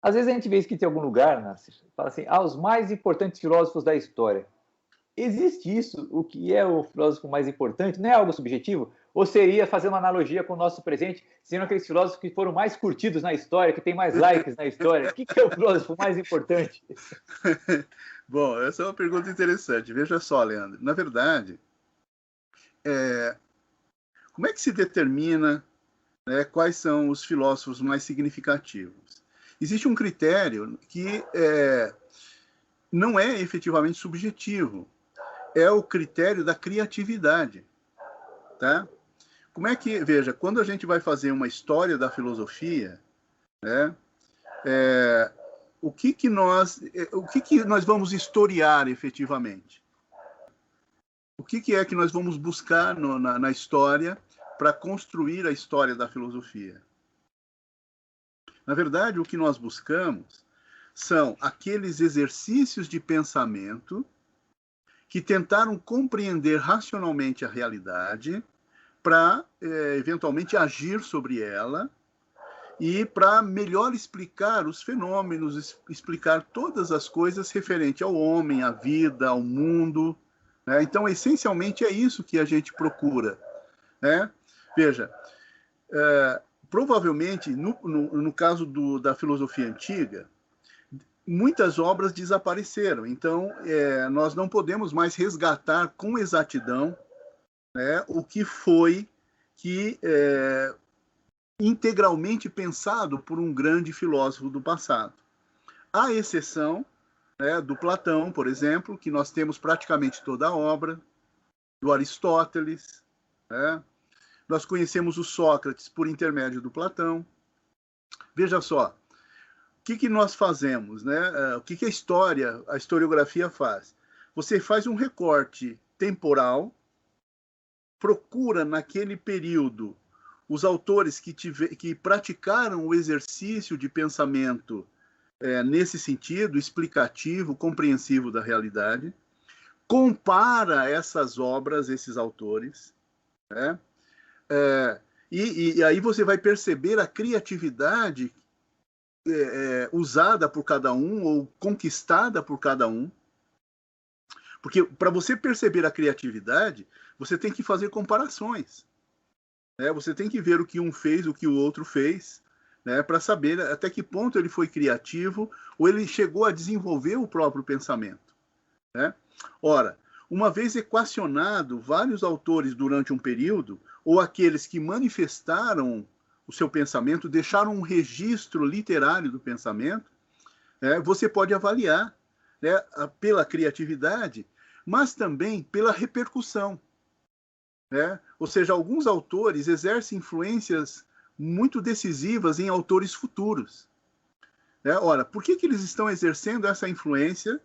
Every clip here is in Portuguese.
Às vezes a gente vê isso que tem algum lugar, Nasser, fala assim, os mais importantes filósofos da história. Existe isso? O que é o filósofo mais importante? Não é algo subjetivo? Ou seria, fazer uma analogia com o nosso presente, sendo aqueles filósofos que foram mais curtidos na história, que tem mais likes na história? O que é o filósofo mais importante? Bom, essa é uma pergunta interessante. Veja só, Leandro. Na verdade, como é que se determina, né, quais são os filósofos mais significativos? Existe um critério que não é efetivamente subjetivo. É o critério da criatividade. Tá? Como é que, veja, quando a gente vai fazer uma história da filosofia, né, o que nós vamos historiar efetivamente? O que é que nós vamos buscar na história para construir a história da filosofia? Na verdade, o que nós buscamos são aqueles exercícios de pensamento que tentaram compreender racionalmente a realidade para, eventualmente, agir sobre ela e para melhor explicar os fenômenos, explicar todas as coisas referentes ao homem, à vida, ao mundo. Né? Então, essencialmente, é isso que a gente procura. Né? Veja, provavelmente, no caso da filosofia antiga, muitas obras desapareceram. Então, nós não podemos mais resgatar com exatidão, né, o que foi integralmente pensado por um grande filósofo do passado. À exceção, né, do Platão, por exemplo, que nós temos praticamente toda a obra, do Aristóteles, né? Nós conhecemos o Sócrates por intermédio do Platão. Veja só, o que nós fazemos, né? O que a historiografia faz? Você faz um recorte temporal, procura naquele período os autores que praticaram o exercício de pensamento nesse sentido, explicativo, compreensivo da realidade, compara essas obras, esses autores, né? E aí você vai perceber a criatividade usada por cada um ou conquistada por cada um. Porque para você perceber a criatividade, você tem que fazer comparações. Né? Você tem que ver o que um fez, o que o outro fez, né? Para saber até que ponto ele foi criativo ou ele chegou a desenvolver o próprio pensamento. Né? Ora, uma vez equacionado vários autores durante um período, ou aqueles que manifestaram o seu pensamento, deixaram um registro literário do pensamento, você pode avaliar, né, pela criatividade, mas também pela repercussão. Né? Ou seja, alguns autores exercem influências muito decisivas em autores futuros. Né? Ora, por que eles estão exercendo essa influência,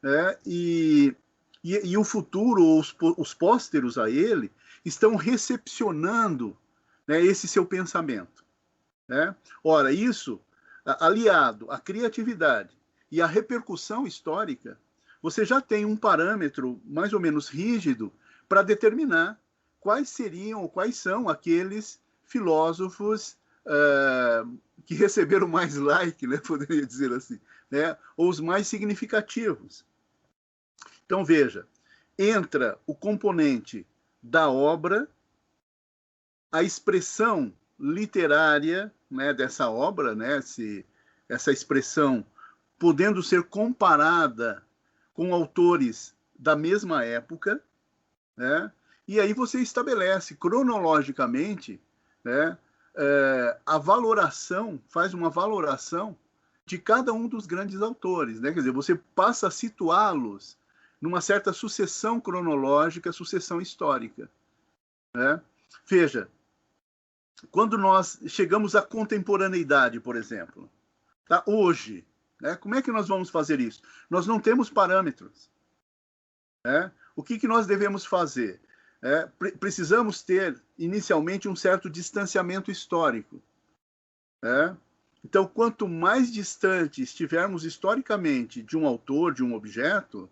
né? E o futuro, ou os pósteros a ele, estão recepcionando, né, esse seu pensamento. Né? Ora, isso, aliado à criatividade e à repercussão histórica, você já tem um parâmetro mais ou menos rígido para determinar quais seriam ou quais são aqueles filósofos que receberam mais like, né, poderia dizer assim, né, ou os mais significativos. Então, veja, entra o componente da obra, a expressão literária, né, dessa obra, né, essa expressão podendo ser comparada com autores da mesma época, né, e aí você estabelece cronologicamente, né, a valoração, faz uma valoração de cada um dos grandes autores, né? Quer dizer, você passa a situá-los numa certa sucessão cronológica, sucessão histórica. Né? Veja, quando nós chegamos à contemporaneidade, por exemplo, tá? Hoje, né? Como é que nós vamos fazer isso? Nós não temos parâmetros. Né? O que nós devemos fazer? Precisamos ter, inicialmente, um certo distanciamento histórico. Né? Então, quanto mais distante estivermos historicamente de um autor, de um objeto,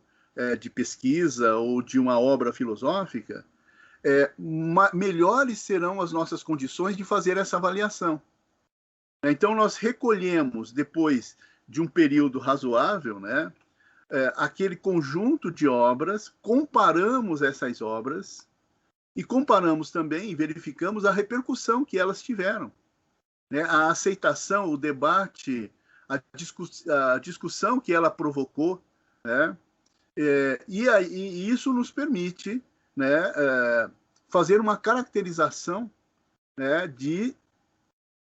de pesquisa ou de uma obra filosófica, melhores serão as nossas condições de fazer essa avaliação. Então, nós recolhemos, depois de um período razoável, né, aquele conjunto de obras, comparamos essas obras e comparamos também e verificamos a repercussão que elas tiveram, né, a aceitação, o debate, a discussão que ela provocou, né, e isso nos permite, né, fazer uma caracterização, né, de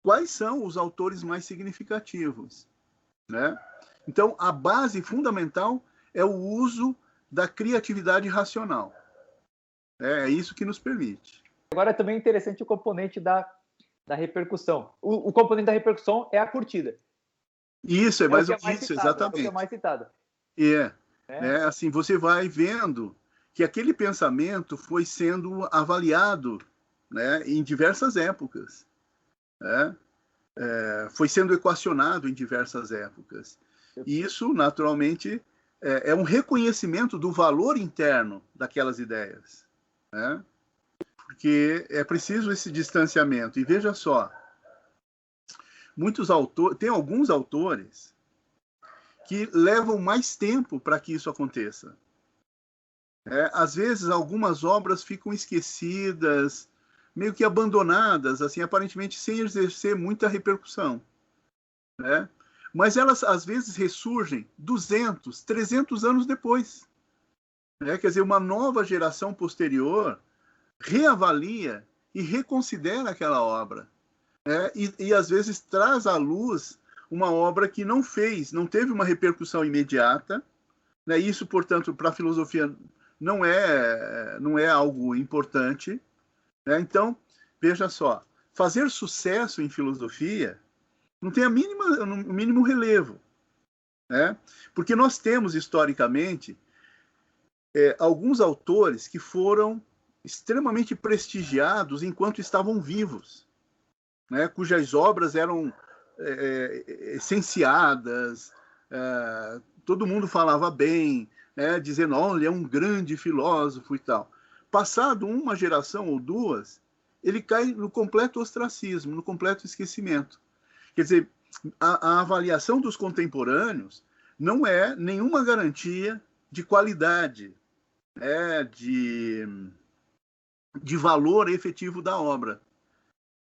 quais são os autores mais significativos, né? Então, a base fundamental é o uso da criatividade racional. É isso que nos permite. Agora, também é interessante o componente da repercussão. O componente da repercussão é a curtida. Isso, isso, exatamente. É o que é mais citado. Assim, você vai vendo que aquele pensamento foi sendo avaliado, né, em diversas épocas, né? Foi sendo equacionado em diversas épocas. E isso, naturalmente, é um reconhecimento do valor interno daquelas ideias, né? Porque é preciso esse distanciamento. E veja só, tem alguns autores que levam mais tempo para que isso aconteça. Às vezes, algumas obras ficam esquecidas, meio que abandonadas, assim, aparentemente sem exercer muita repercussão, né? Mas elas, às vezes, ressurgem 200, 300 anos depois, né? Quer dizer, uma nova geração posterior reavalia e reconsidera aquela obra, né? E às vezes traz à luz uma obra que não teve uma repercussão imediata, né? Isso, portanto, para a filosofia não é algo importante, né? Então, veja só, fazer sucesso em filosofia não tem o mínimo relevo, né? Porque nós temos, historicamente, alguns autores que foram extremamente prestigiados enquanto estavam vivos, né? Cujas obras eram essenciadas, todo mundo falava bem, né? Dizendo, olha, é um grande filósofo e tal. Passado uma geração ou duas, ele cai no completo ostracismo, no completo esquecimento. Quer dizer, a avaliação dos contemporâneos não é nenhuma garantia de qualidade, de valor efetivo da obra.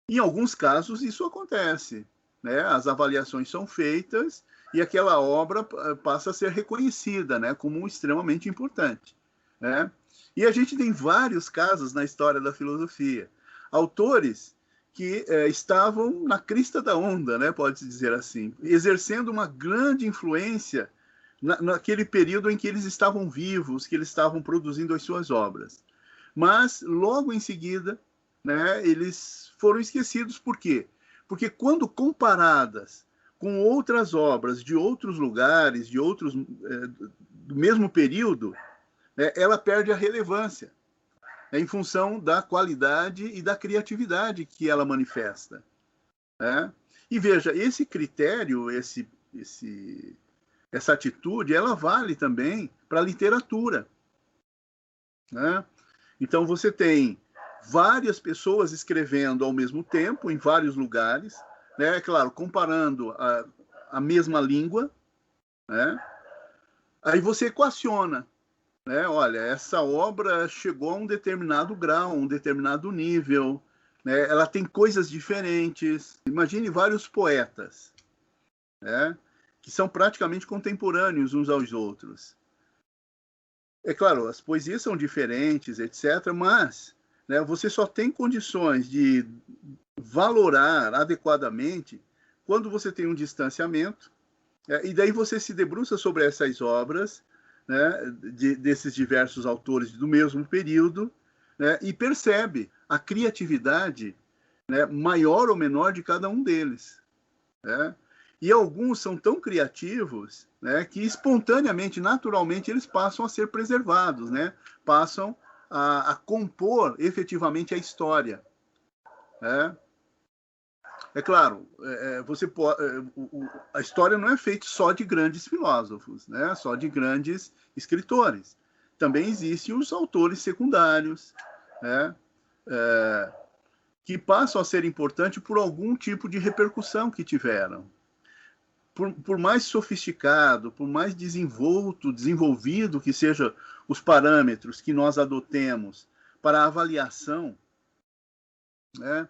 Em alguns casos, isso acontece, né? As avaliações são feitas e aquela obra passa a ser reconhecida, né, como extremamente importante, né? E a gente tem vários casos na história da filosofia. Autores que estavam na crista da onda, né, pode-se dizer assim, exercendo uma grande influência naquele período em que eles estavam vivos, que eles estavam produzindo as suas obras. Mas, logo em seguida, né, eles foram esquecidos. Por quê? Porque quando comparadas com outras obras de outros lugares, do mesmo período, ela perde a relevância, em função da qualidade e da criatividade que ela manifesta, né? E veja, esse critério, essa atitude, ela vale também para a literatura, né? Então você tem várias pessoas escrevendo ao mesmo tempo, em vários lugares, né? Claro, comparando a mesma língua, né? Aí você equaciona, né? Olha, essa obra chegou a um determinado grau, um determinado nível, né? Ela tem coisas diferentes. Imagine vários poetas, né, que são praticamente contemporâneos uns aos outros. É claro, as poesias são diferentes, etc., mas, né, você só tem condições de valorar adequadamente quando você tem um distanciamento, e daí você se debruça sobre essas obras, né, desses diversos autores do mesmo período, né, e percebe a criatividade, né, maior ou menor de cada um deles, né? E alguns são tão criativos, né, que espontaneamente, naturalmente, eles passam a ser preservados, né? Passam a compor efetivamente a história, né? É claro, a história não é feita só de grandes filósofos, né? Só de grandes escritores. Também existem os autores secundários, né? Que passam a ser importantes por algum tipo de repercussão que tiveram. por mais sofisticado, por mais desenvolvido que sejam os parâmetros que nós adotemos para a avaliação, né,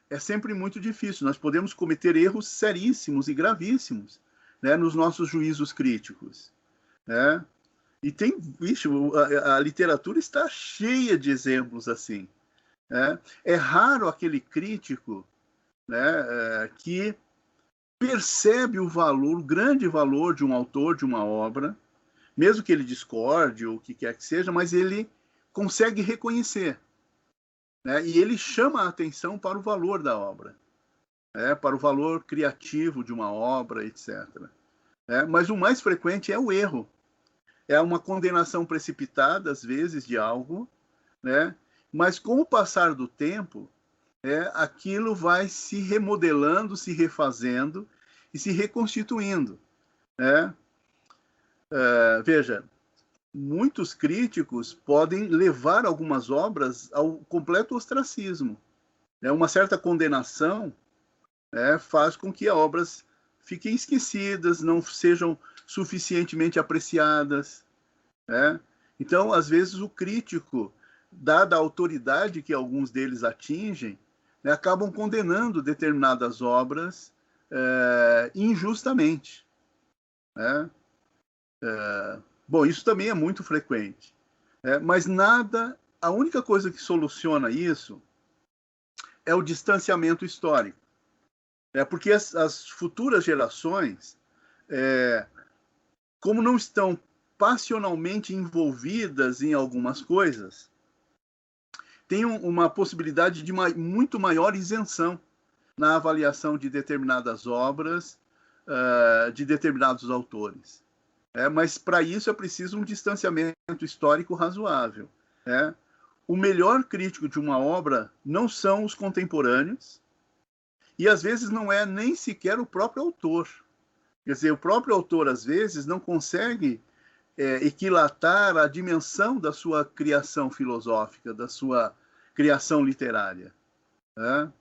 é sempre muito difícil. Nós podemos cometer erros seríssimos e gravíssimos, né, nos nossos juízos críticos, né? E tem, a literatura está cheia de exemplos assim, né? É raro aquele crítico, né, que percebe o valor, o grande valor de um autor, de uma obra, mesmo que ele discorde ou o que quer que seja, mas ele consegue reconhecer, né? E ele chama a atenção para o valor da obra, né? Para o valor criativo de uma obra, etc. Mas o mais frequente é o erro. É uma condenação precipitada, às vezes, de algo, né? Mas com o passar do tempo, aquilo vai se remodelando, se refazendo e se reconstituindo, né? Veja, muitos críticos podem levar algumas obras ao completo ostracismo. Uma certa condenação faz com que as obras fiquem esquecidas, não sejam suficientemente apreciadas, né? Então, às vezes, o crítico, dada a autoridade que alguns deles atingem, né, acabam condenando determinadas obras injustamente, né? Bom, isso também é muito frequente, mas a única coisa que soluciona isso é o distanciamento histórico, porque as futuras gerações, como não estão passionalmente envolvidas em algumas coisas, tem uma possibilidade de muito maior isenção na avaliação de determinadas obras, de determinados autores. Mas para isso é preciso um distanciamento histórico razoável. O melhor crítico de uma obra não são os contemporâneos, e às vezes não é nem sequer o próprio autor. Quer dizer, o próprio autor, às vezes, não consegue equilatar a dimensão da sua criação filosófica, da sua criação literária, né?